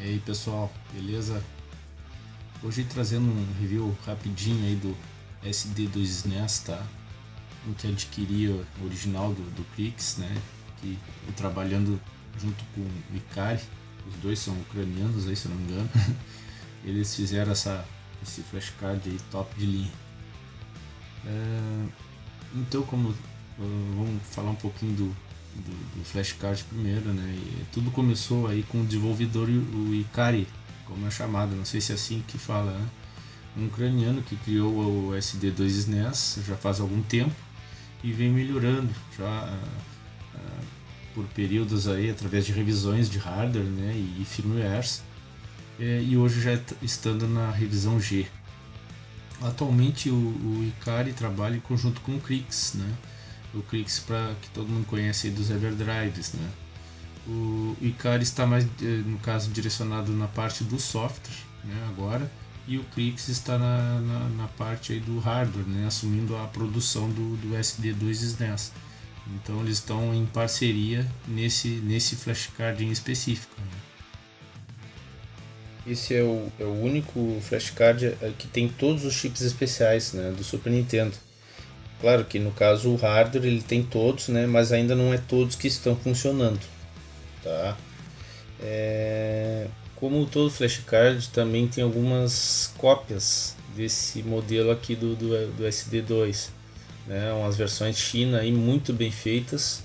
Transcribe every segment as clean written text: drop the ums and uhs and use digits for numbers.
E aí pessoal, beleza? Hoje trazendo um review rapidinho aí do SD2 SNES, tá? O que adquiri o original do Krix, né? Que eu trabalhando junto com o Ikari, os dois são ucranianos aí, se eu não me engano. Eles fizeram esse flashcard aí top de linha. Então, vamos falar um pouquinho do flashcard primeiro, né? E tudo começou aí com o desenvolvedor, o Ikari, como é chamado, não sei se é assim que fala, né? Um ucraniano que criou o SD2 SNES já faz algum tempo e vem melhorando já por períodos aí através de revisões de hardware, né, e firmwares, e hoje já estando na revisão G. Atualmente o Ikari trabalha em conjunto com o Krix, né? O Krix, para que todo mundo conhece aí dos Everdrives, né? O Ikari está mais, no caso, direcionado na parte do software, né, agora, e o Krix está na parte aí do hardware, né, assumindo a produção do SD2 SNES. Então eles estão em parceria nesse flashcard em específico, né? Esse é o único flashcard que tem todos os chips especiais, né, do Super Nintendo. Claro que no caso o hardware ele tem todos, né, mas ainda não é todos que estão funcionando, tá? Como todo flashcard também tem algumas cópias desse modelo aqui do SD2, né, umas versões China aí muito bem feitas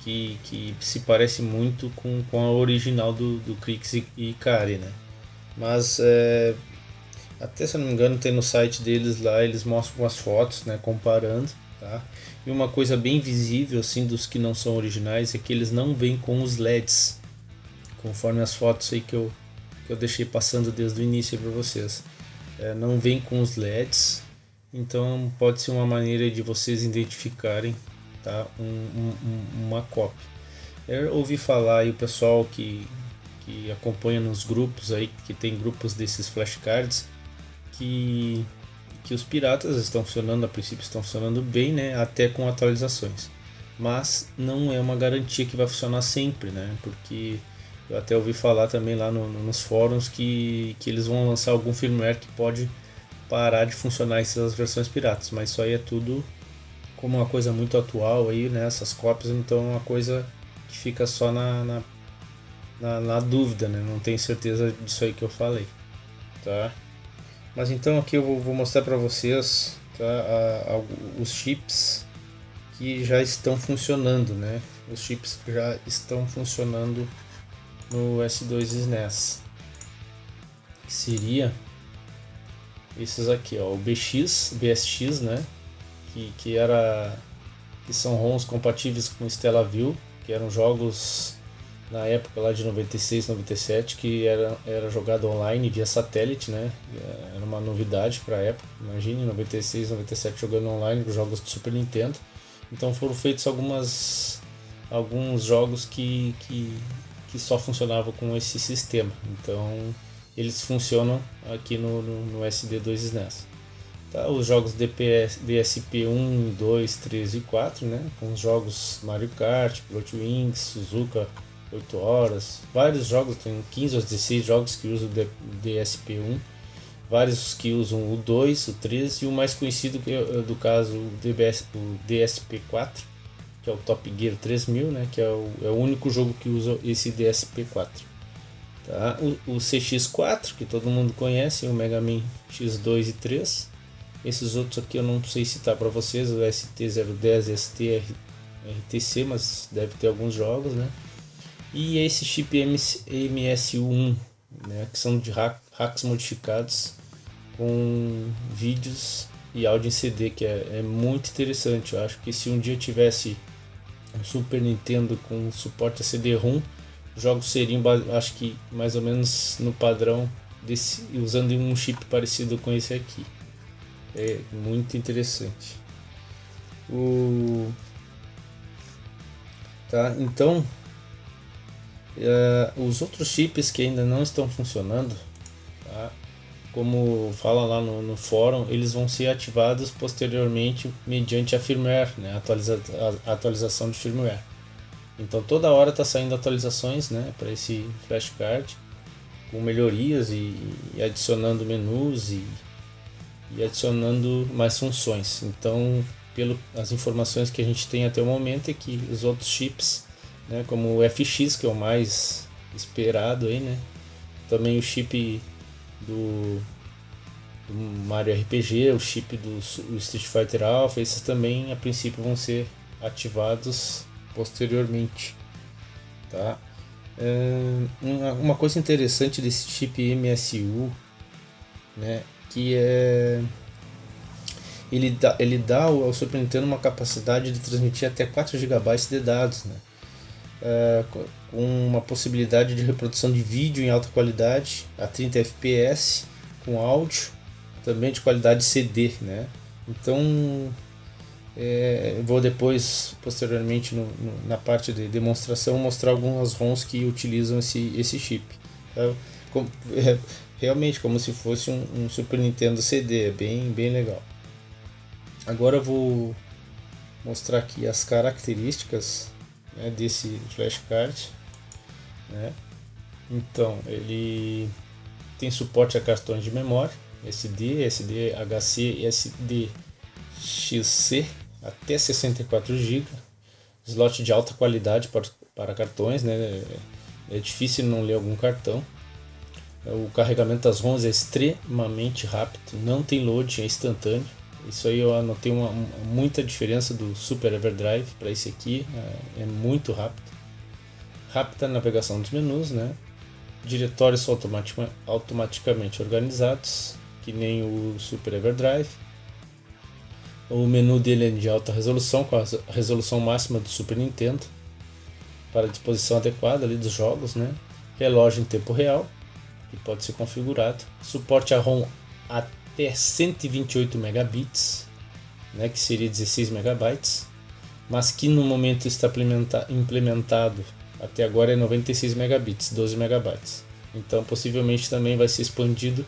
que se parece muito com a original do Krix e Ikari, né? Mas até se eu não me engano tem no site deles lá, eles mostram as fotos, né, comparando, tá? E uma coisa bem visível assim dos que não são originais é que eles não vêm com os LEDs, conforme as fotos aí que eu deixei passando desde o início para vocês. Não vem com os LEDs, então pode ser uma maneira de vocês identificarem, tá, uma cópia. Eu ouvi falar aí o pessoal que acompanha nos grupos aí, que tem grupos desses flashcards, que os piratas estão funcionando, a princípio estão funcionando bem, né, até com atualizações, mas não é uma garantia que vai funcionar sempre, né, porque eu até ouvi falar também lá nos fóruns que eles vão lançar algum firmware que pode parar de funcionar essas versões piratas, mas isso aí é tudo como uma coisa muito atual aí, né, essas cópias, então é uma coisa que fica só na dúvida, né? Não tenho certeza disso aí que eu falei, tá? Mas então aqui eu vou mostrar para vocês, tá, os chips que já estão funcionando, né? Os chips que já estão funcionando no S2 SNES, que seria esses aqui, ó, o BSX, né? Que são ROMs compatíveis com Stellaview, que eram jogos na época lá de 96, 97, que era jogado online via satélite, né? Era uma novidade para a época. Imagine 96, 97 jogando online os jogos do Super Nintendo. Então foram feitos alguns jogos que só funcionavam com esse sistema. Então eles funcionam aqui no SD2 SNES. Tá, os jogos DSP 1, 2, 3 e 4, né? Com os jogos Mario Kart, Pilot Wings, Suzuka 8 horas, vários jogos, tem 15 ou 16 jogos que usam o DSP1, vários que usam o 2, o 3 e o mais conhecido que é do caso o DSP4, que é o Top Gear 3000, né, que é o único jogo que usa esse DSP4. Tá? O CX4, que todo mundo conhece, o Mega Man X2 e 3. Esses outros aqui eu não sei citar para vocês, o ST010 e ST-RTC, mas deve ter alguns jogos, né? E esse chip MSU1, né, que são de hacks modificados com vídeos e áudio em CD, que é muito interessante. Eu acho que se um dia tivesse um Super Nintendo com suporte a CD-ROM, os jogos seriam, acho que mais ou menos no padrão usando um chip parecido com esse aqui. É muito interessante. Tá, então os outros chips que ainda não estão funcionando, tá, como fala lá no fórum, eles vão ser ativados posteriormente mediante a firmware, né, a atualização de firmware. Então toda hora está saindo atualizações, né, para esse flashcard, com melhorias e adicionando menus e adicionando mais funções. Então, as informações que a gente tem até o momento é que os outros chips, né, como o FX, que é o mais esperado aí, né, também o chip do Mario RPG, o chip do Street Fighter Alpha, esses também a princípio vão ser ativados posteriormente, tá? Uma coisa interessante desse chip MSU, né, que ele dá ao Super Nintendo uma capacidade de transmitir até 4 GB de dados, né? Com uma possibilidade de reprodução de vídeo em alta qualidade a 30 fps com áudio também de qualidade CD, né? Então vou depois, posteriormente, na parte de demonstração, mostrar algumas ROMs que utilizam esse chip. Tá? Realmente como se fosse um Super Nintendo CD, é bem legal. Agora eu vou mostrar aqui as características, né, desse flashcard, né? Então, ele tem suporte a cartões de memória SD, SDHC e SDXC até 64 GB, slot de alta qualidade para cartões, né? É difícil não ler algum cartão. O carregamento das ROMs é extremamente rápido, não tem load, é instantâneo. Isso aí eu anotei muita diferença do Super Everdrive para esse aqui, é muito rápido. Rápida navegação dos menus, né? Diretórios automaticamente organizados, que nem o Super Everdrive. O menu dele é de alta resolução, com a resolução máxima do Super Nintendo, para a disposição adequada ali dos jogos, né? Relógio em tempo real, que pode ser configurado. Suporte a ROM até 128 megabits, né? Que seria 16 megabytes, mas que no momento está implementado até agora é 96 megabits, 12 megabytes. Então possivelmente também vai ser expandido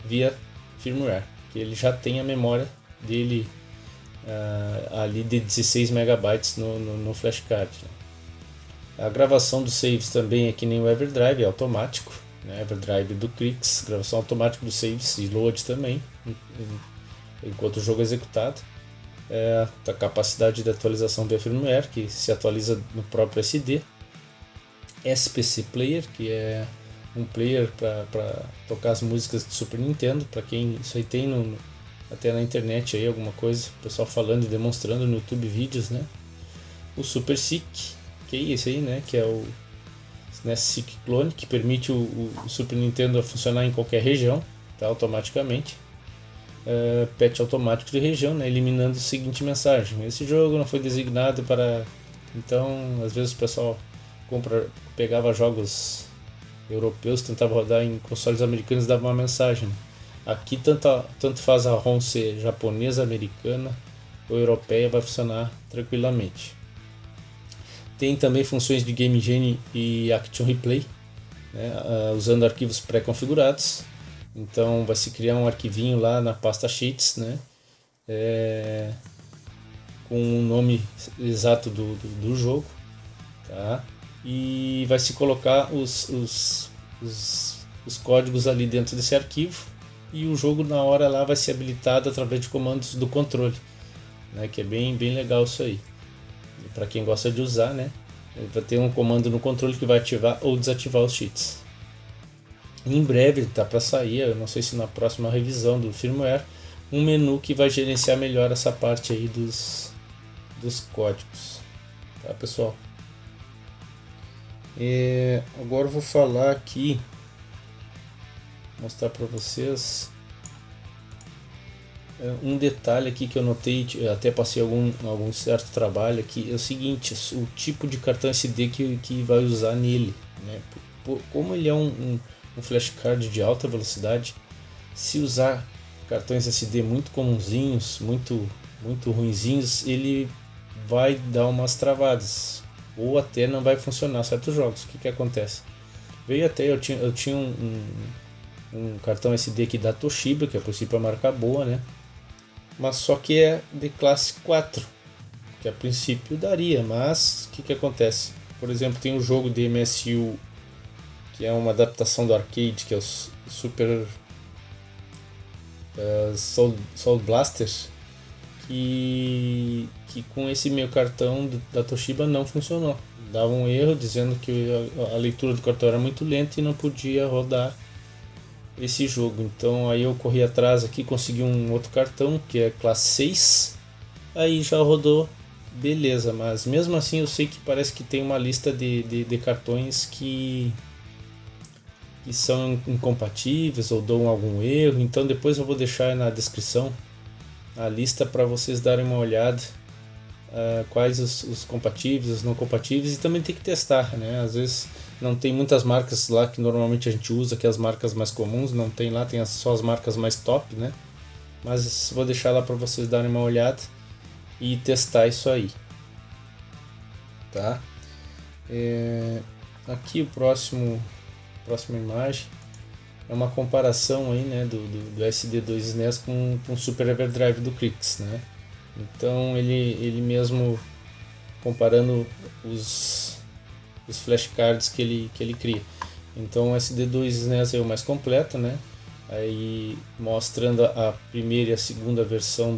via firmware, que ele já tem a memória dele ali de 16 megabytes no flashcard, né? A gravação dos saves também é que nem o Everdrive, é automático, né? Everdrive do Krix, gravação automática dos saves e load também, enquanto o jogo é executado. A capacidade de atualização via firmware, que se atualiza no próprio SD. SPC Player, que é um player para tocar as músicas do Super Nintendo, para quem isso aí tem até na internet aí alguma coisa, o pessoal falando e demonstrando no YouTube vídeos, né? O Super SIC, que é esse aí, né? Que é o SNES SIC Clone, que permite o Super Nintendo funcionar em qualquer região, tá? Automaticamente. Patch automático de região, né? Eliminando a seguinte mensagem: esse jogo não foi designado para... Então, às vezes o pessoal pegava jogos europeus, tentava rodar em consoles americanos e dava uma mensagem. Aqui tanto faz a ROM ser japonesa, americana ou europeia, vai funcionar tranquilamente. Tem também funções de Game Engine e Action Replay, né, usando arquivos pré-configurados. Então vai se criar um arquivinho lá na pasta Sheets, né, com o nome exato do jogo, tá? E vai se colocar os códigos ali dentro desse arquivo, e o jogo na hora lá vai ser habilitado através de comandos do controle, né, que é bem legal isso aí. Para quem gosta de usar, né, vai ter um comando no controle que vai ativar ou desativar os cheats. Em breve está para sair, eu não sei se na próxima revisão do firmware, um menu que vai gerenciar melhor essa parte aí dos códigos, tá, pessoal? Agora eu vou falar aqui, mostrar para vocês um detalhe aqui que eu notei, até passei algum certo trabalho aqui, é o seguinte: o tipo de cartão SD que vai usar nele, né? Como ele é um flashcard de alta velocidade, se usar cartões SD muito comunzinhos, muito ruinzinhos, ele vai dar umas travadas, ou até não vai funcionar certos jogos. O que acontece? Eu tinha um cartão SD aqui da Toshiba, que a princípio é uma marca boa, né? Mas só que é de classe 4, que a princípio daria, mas o que acontece? Por exemplo, tem um jogo de MSU que é uma adaptação do arcade, que é o Super Soul Blaster, que com esse meu cartão da Toshiba não funcionou. Dava um erro dizendo que a leitura do cartão era muito lenta e não podia rodar esse jogo. Então aí eu corri atrás aqui, consegui um outro cartão que é classe 6, aí já rodou beleza, mas mesmo assim eu sei que parece que tem uma lista de cartões que são incompatíveis ou dão algum erro, então depois eu vou deixar na descrição a lista para vocês darem uma olhada, quais os compatíveis, os não compatíveis, e também tem que testar, né? Às vezes não tem muitas marcas lá que normalmente a gente usa, que é as marcas mais comuns, não tem lá, tem só as marcas mais top, né? Mas vou deixar lá para vocês darem uma olhada e testar isso aí, tá? Aqui próxima imagem é uma comparação aí, né, do SD2 SNES com o Super Everdrive do Krix, né? Então ele mesmo comparando os flashcards que ele cria. Então o SD2 SNES é o mais completo, né? Aí mostrando a primeira e a segunda versão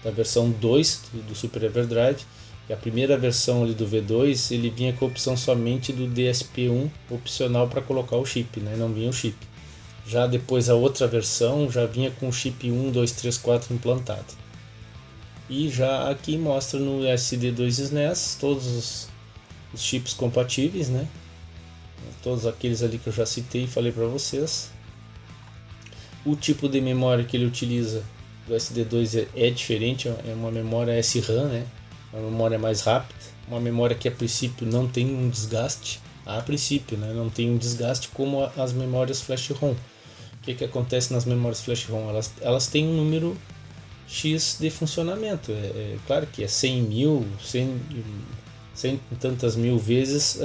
da versão 2 do Super Everdrive. E a primeira versão ali do V2 ele vinha com a opção somente do DSP-1 opcional para colocar o chip, né? Não vinha o chip. Já depois a outra versão já vinha com o chip 1, 2, 3, 4 implantado. E já aqui mostra no SD2 SNES todos os chips compatíveis, né? Todos aqueles ali que eu já citei e falei para vocês. O tipo de memória que ele utiliza do SD2 é diferente, é uma memória SRAM, né? Uma memória mais rápida, uma memória que a princípio não tem um desgaste, a princípio, né? Não tem um desgaste como as memórias flash ROM. O que acontece nas memórias flash ROM? Elas têm um número X de funcionamento, claro que é 100 mil, 100 e tantas mil vezes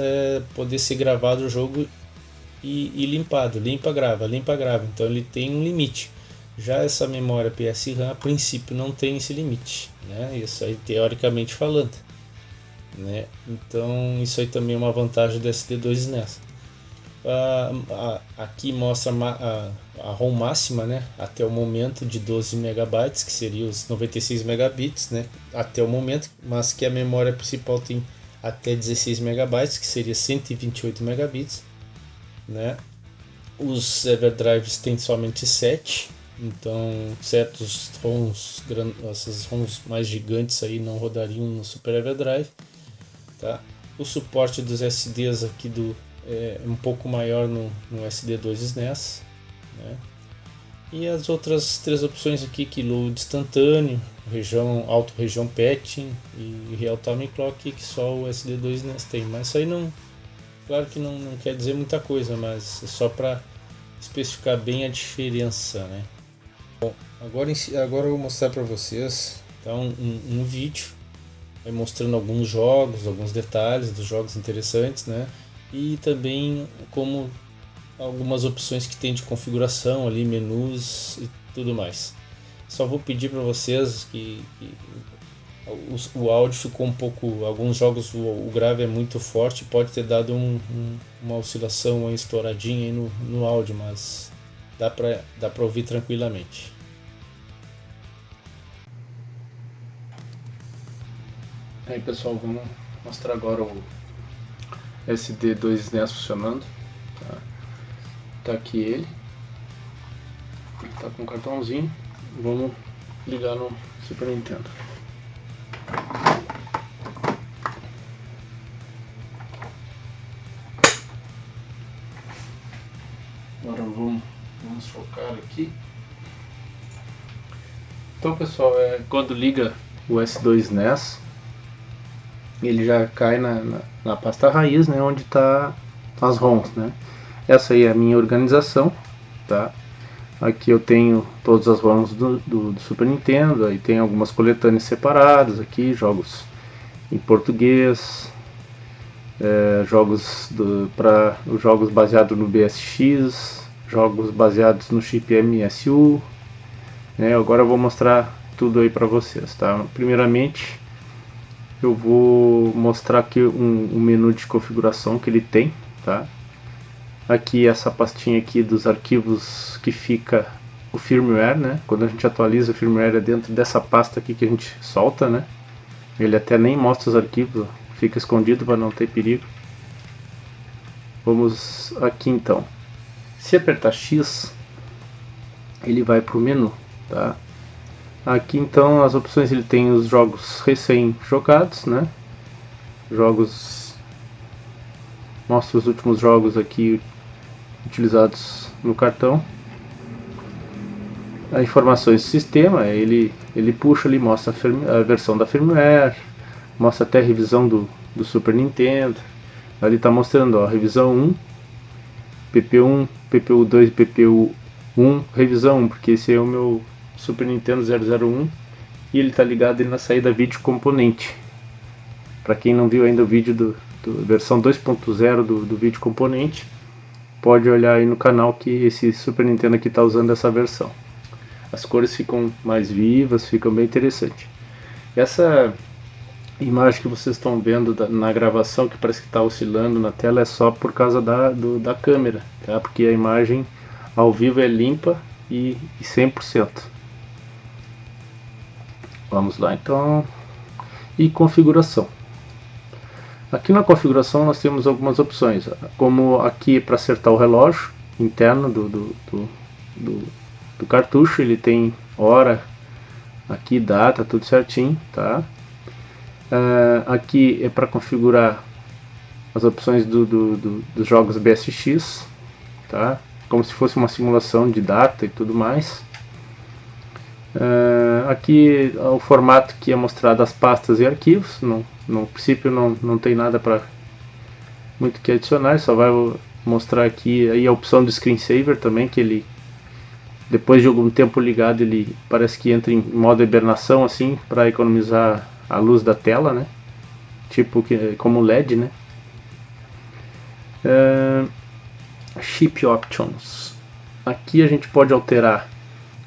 poder ser gravado o jogo e limpado, limpa, grava, então ele tem um limite. Já essa memória PSRAM a princípio não tem esse limite, né? Isso aí teoricamente falando, né? Então isso aí também é uma vantagem do SD2 SNES. Aqui mostra a ROM máxima, né? Até o momento de 12 MB, que seria os 96 megabits, né? Até o momento, mas que a memória principal tem até 16 MB, que seria 128 megabits, né? Os Everdrives têm somente 7, então certos ROMs, essas ROMs mais gigantes aí não rodariam no Super Everdrive, tá? O suporte dos SDs aqui é um pouco maior no SD2 SNES, né? E as outras três opções aqui, que load instantâneo, auto-região patching e real-time clock, que só o SD2 SNES tem. Mas isso aí não, claro que não quer dizer muita coisa, mas é só para especificar bem a diferença, né? Bom, agora eu vou mostrar para vocês, tá, um vídeo mostrando alguns jogos, alguns detalhes dos jogos interessantes, né? E também como algumas opções que tem de configuração ali, menus e tudo mais. Só vou pedir para vocês que o áudio ficou um pouco, alguns jogos o grave é muito forte, pode ter dado uma oscilação, uma estouradinha aí no áudio, mas dá para ouvir tranquilamente. Aí pessoal, vamos mostrar agora o SD2 SNES funcionando. Tá aqui ele tá com um cartãozinho. Vamos ligar no Super Nintendo. Agora vamos focar aqui. Então pessoal, quando liga o S2 SNES, ele já cai na pasta raiz, né, onde tá as ROMs, né? Essa aí é a minha organização, tá? Aqui eu tenho todas as ROMs do Super Nintendo, aí tem algumas coletâneas separadas aqui, jogos em português, jogos baseados no BSX, jogos baseados no chip MSU, né? Agora eu vou mostrar tudo aí para vocês, tá? Primeiramente eu vou mostrar aqui um menu de configuração que ele tem, tá? Aqui essa pastinha aqui dos arquivos que fica o firmware, né? Quando a gente atualiza o firmware é dentro dessa pasta aqui que a gente solta, né? Ele até nem mostra os arquivos, ó. Fica escondido para não ter perigo. Vamos aqui então. Se apertar X, ele vai para o menu, tá? Aqui então as opções, ele tem os jogos recém-jogados, né? Jogos, mostra os últimos jogos aqui utilizados no cartão. As informações do sistema, ele puxa ali, mostra a versão da firmware, mostra até a revisão do Super Nintendo. Ali está mostrando, ó, revisão 1, PP1, PPU2 e PPU1, revisão 1, porque esse é o meu Super Nintendo 001 e ele está ligado ali na saída vídeo componente. Para quem não viu ainda o vídeo versão 2.0 do vídeo componente, pode olhar aí no canal que esse Super Nintendo aqui está usando essa versão. As cores ficam mais vivas, ficam bem interessantes. Essa imagem que vocês estão vendo na gravação, que parece que está oscilando na tela, é só por causa da câmera, tá? Porque a imagem ao vivo é limpa e 100%. Vamos lá então. E configuração. Aqui na configuração nós temos algumas opções, como aqui para acertar o relógio interno do cartucho. Ele tem hora, aqui data, tudo certinho, tá? Aqui é para configurar as opções dos jogos BSX, tá? Como se fosse uma simulação de data e tudo mais. Aqui o formato que é mostrado as pastas e arquivos. No princípio não tem nada para muito que adicionar, só vai mostrar aqui aí a opção do screensaver também, que ele, depois de algum tempo ligado, ele parece que entra em modo hibernação, assim, para economizar a luz da tela, né? Tipo como LED, né? Chip Options. Aqui a gente pode alterar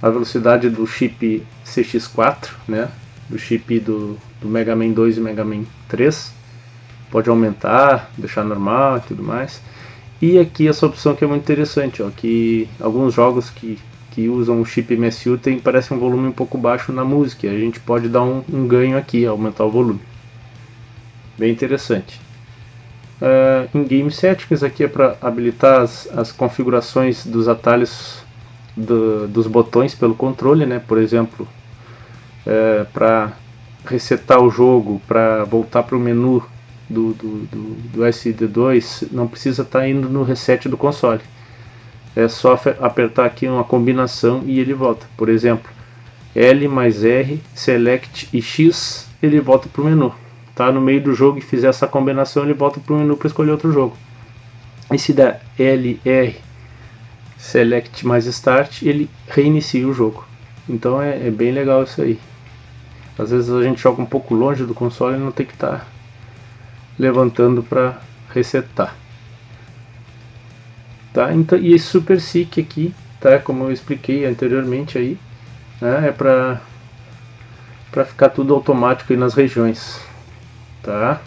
a velocidade do chip CX4, né? Do chip do Mega Man 2 e Mega Man 3. Pode aumentar, deixar normal e tudo mais. E aqui essa opção que é muito interessante, ó, que alguns jogos que usam o chip MSU parece um volume um pouco baixo na música. A gente pode dar um ganho aqui, aumentar o volume. Bem interessante. Em Game Settings, aqui é para habilitar as configurações dos atalhos dos botões pelo controle, né? Por exemplo, para resetar o jogo, para voltar para o menu do SD2, não precisa estar indo no reset do console. É só apertar aqui uma combinação e ele volta. Por exemplo, L mais R, Select e X, ele volta para o menu. Tá no meio do jogo e fizer essa combinação, ele volta para o menu para escolher outro jogo. E se der L, R, Select mais Start, ele reinicia o jogo. Então é bem legal isso aí. Às vezes a gente joga um pouco longe do console e não tem que estar levantando para resetar. Tá? Então, e esse Super SIC aqui, tá? Como eu expliquei anteriormente aí, né? É para ficar tudo automático aí nas regiões, tá?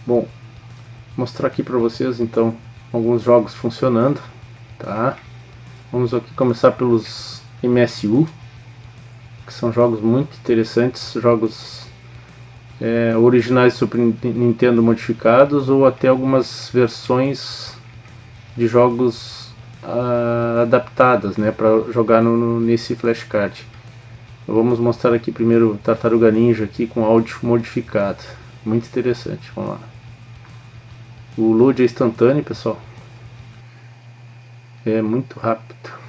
Bom, mostrar aqui para vocês então alguns jogos funcionando, tá? Vamos aqui começar pelos MSU, que são jogos muito interessantes, jogos originais Super Nintendo modificados, ou até algumas versões de jogos adaptadas, né, para jogar nesse flashcard. Vamos mostrar aqui primeiro Tartaruga Ninja aqui com áudio modificado, muito interessante. Vamos lá. O load é instantâneo, pessoal, é muito rápido.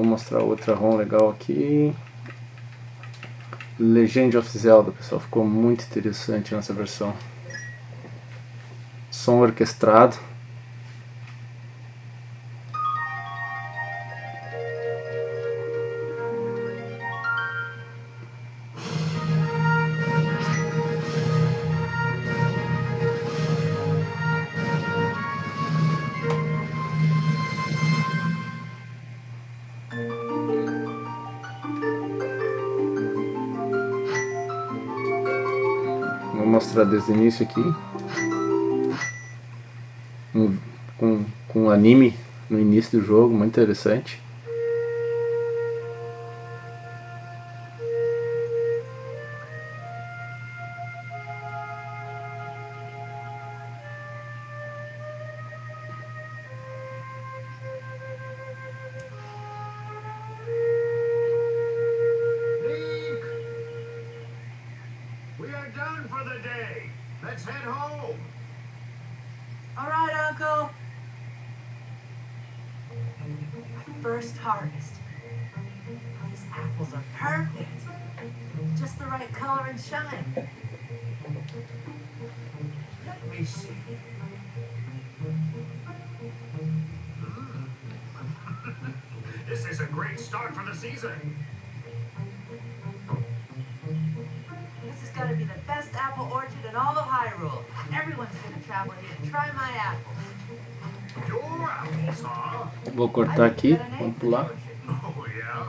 Vou mostrar outra ROM legal aqui. Legend of Zelda, pessoal, ficou muito interessante nessa versão. Som orquestrado. Vou mostrar desde o início aqui. Com anime no início do jogo, muito interessante. Let's head home. All right, Uncle. First harvest. These apples are perfect. Just the right color and shine. Let me see. This is a great start for the season. This is going to be the best apple orchard in all of Hyrule. Everyone's going to travel here to try my apples. Your apples, huh? Vou cortar aqui, vamos pular. Oh, yeah?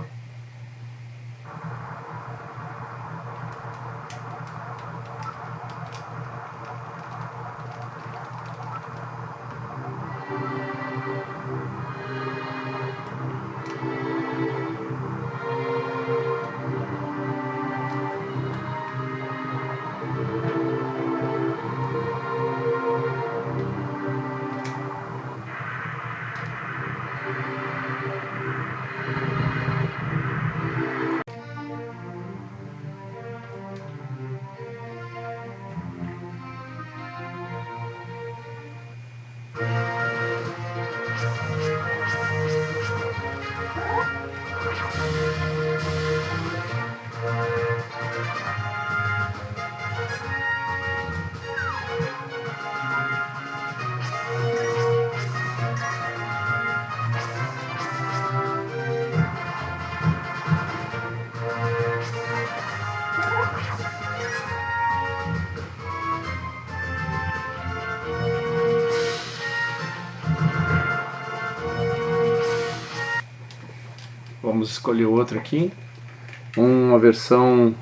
Vamos escolher outro aqui. Uma versão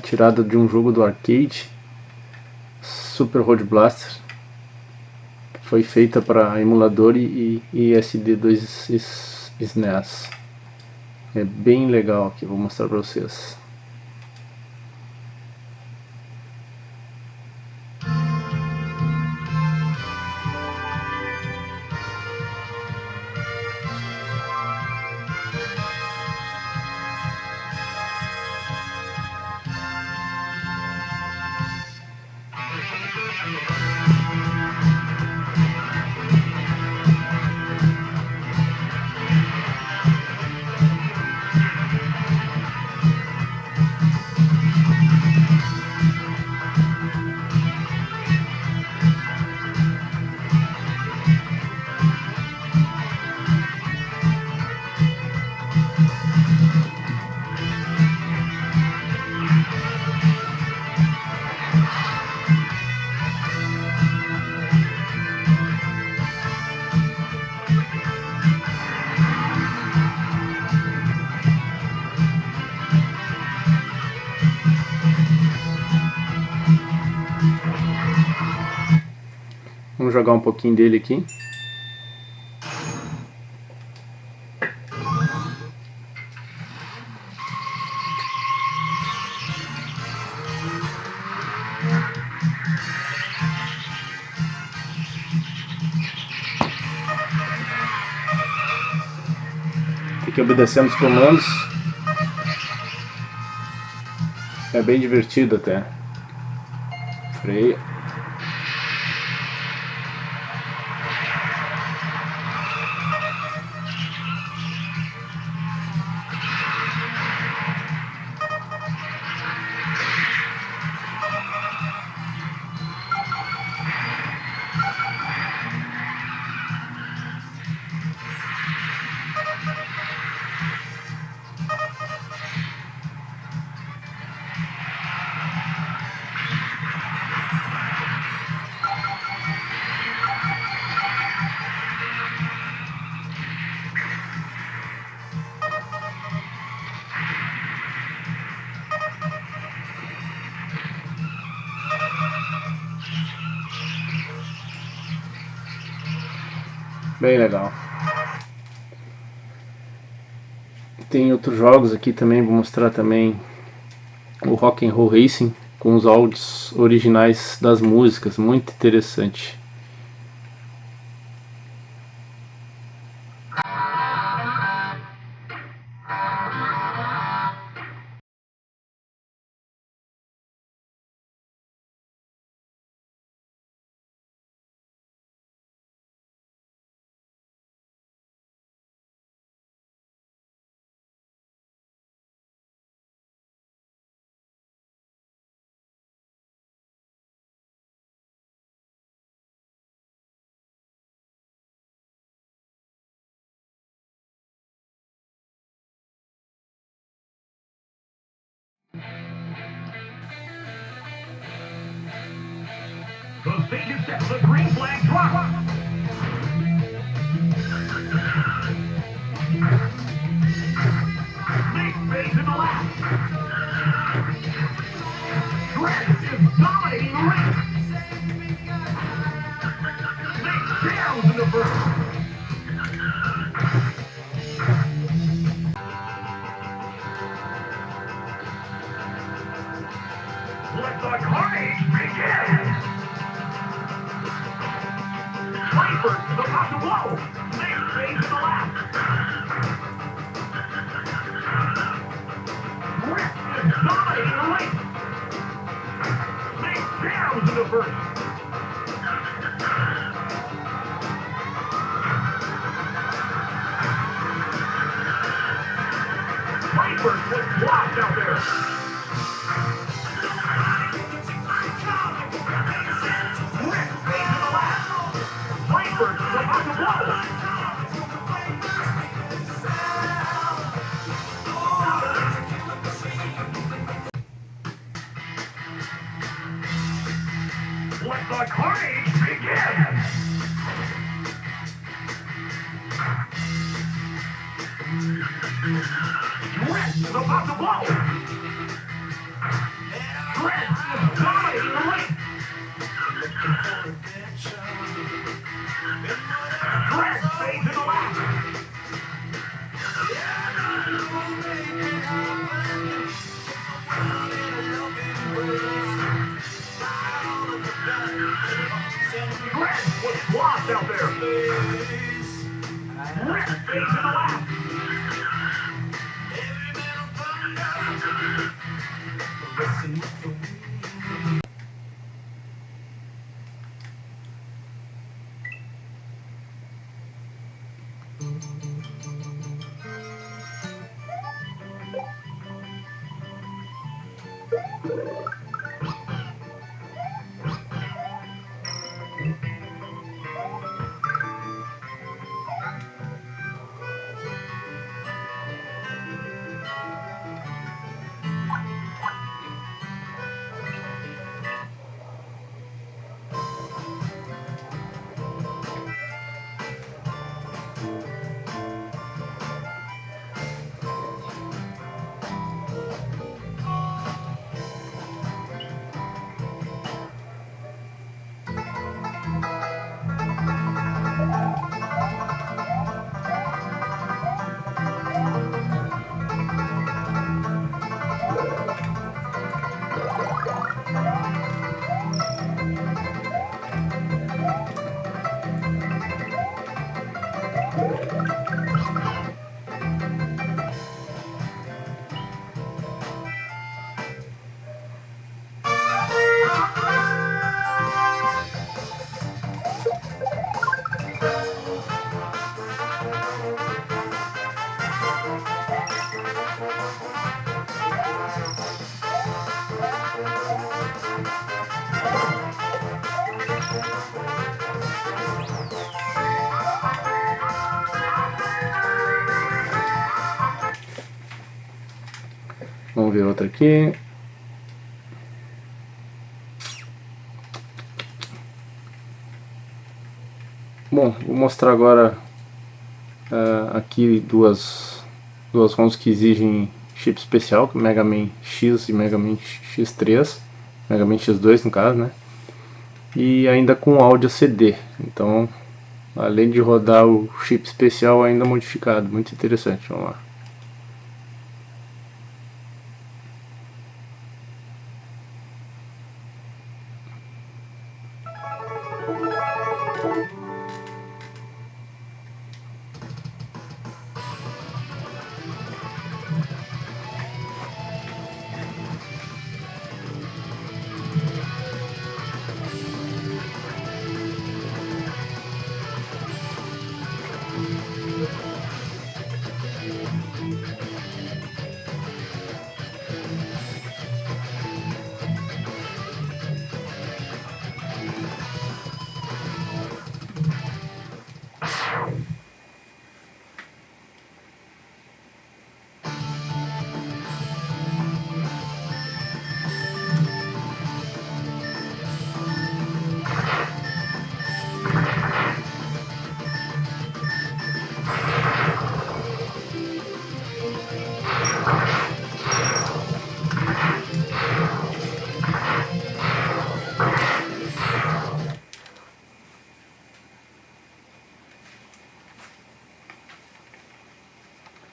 tirada de um jogo do arcade, Super Road Blaster. Foi feita para emulador e SD2 SNES. É bem legal aqui, vou mostrar para vocês. Vamos jogar um pouquinho dele aqui. Tem que obedecer os comandos. É bem divertido até. Freia. Bem legal. Tem outros jogos aqui também, vou mostrar também o Rock'n'Roll Racing com os áudios originais das músicas, muito interessante. The stage is set. The green flag drop. Nick fades in the lap. Trent is dominating the race. Nick jams in the first. Let the carnage begin. Frankfurt is about to blow. Nick fades in the lap. Rick is dominating the race. Nick jams in the first. Frankfurt was blocked out there. Rick fades in the lap. Frankfurt is about to blow. Let the carnage begin! Trent is about to blow! Trent is dominating the race! Trent fades in the lap! Trent was blocked out there! Trent fades in the lap! Vamos ver outra aqui. Bom, vou mostrar agora aqui duas ROMs que exigem chip especial, Mega Man X e Mega Man X3, Mega Man X2 no caso, né? E ainda com áudio CD. Então além de rodar o chip especial ainda modificado, muito interessante. Vamos lá.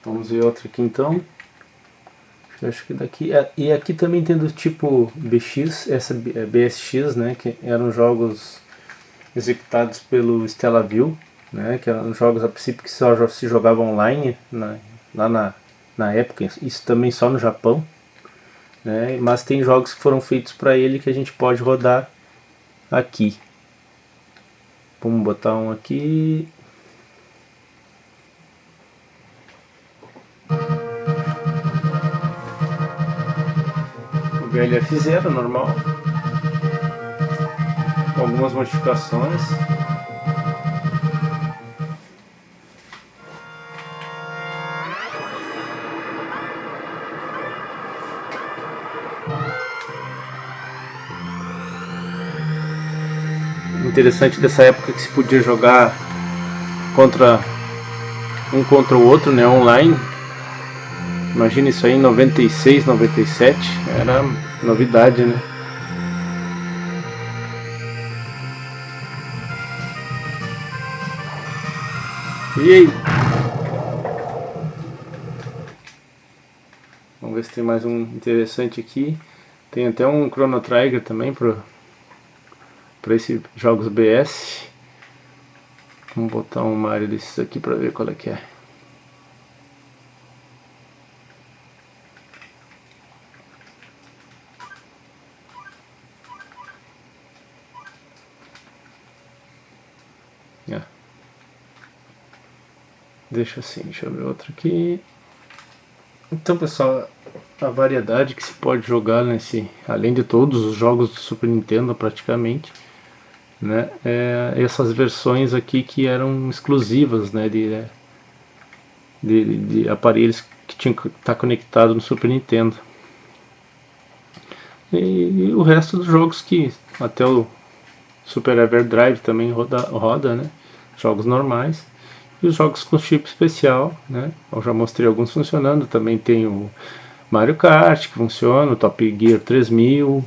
Vamos ver outro aqui então. Acho que daqui. E aqui também tem do tipo BX, essa BSX, né? Que eram jogos executados pelo Stellaview, né? Que eram jogos a princípio que só se jogavam online lá na época, isso também só no Japão, né? Mas tem jogos que foram feitos para ele que a gente pode rodar aqui. Vamos botar um aqui. VLF0 normal, com algumas modificações. Interessante dessa época que se podia jogar contra o outro, né, online. Imagina isso aí em 96, 97, era novidade, né? E aí? Vamos ver se tem mais um interessante aqui. Tem até um Chrono Trigger também para esses jogos BS. Vamos botar um Mario desses aqui para ver qual é que é. Deixa assim, deixa eu ver outro aqui. Então, pessoal, a variedade que se pode jogar além de todos os jogos do Super Nintendo praticamente, né, essas versões aqui que eram exclusivas, né, de aparelhos que tinham que estar conectado no Super Nintendo. E o resto dos jogos que até o Super Everdrive também roda, né, jogos normais. E os jogos com chip especial, né? Eu já mostrei alguns funcionando. Também tem o Mario Kart que funciona, o Top Gear 3000,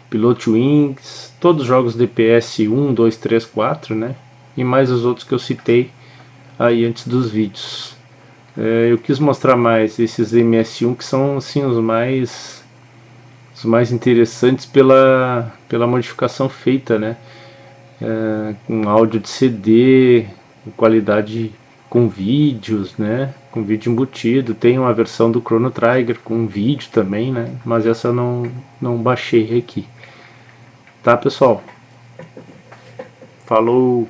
Pilot Wings, todos os jogos de PS1, 2, 3, 4, né? E mais os outros que eu citei aí antes dos vídeos. Eu quis mostrar mais esses MS1 que são assim os mais interessantes pela modificação feita, né? Com áudio de CD, qualidade com vídeos, né, com vídeo embutido. Tem uma versão do Chrono Trigger com vídeo também, né, mas essa eu não baixei aqui. Tá, pessoal? Falou!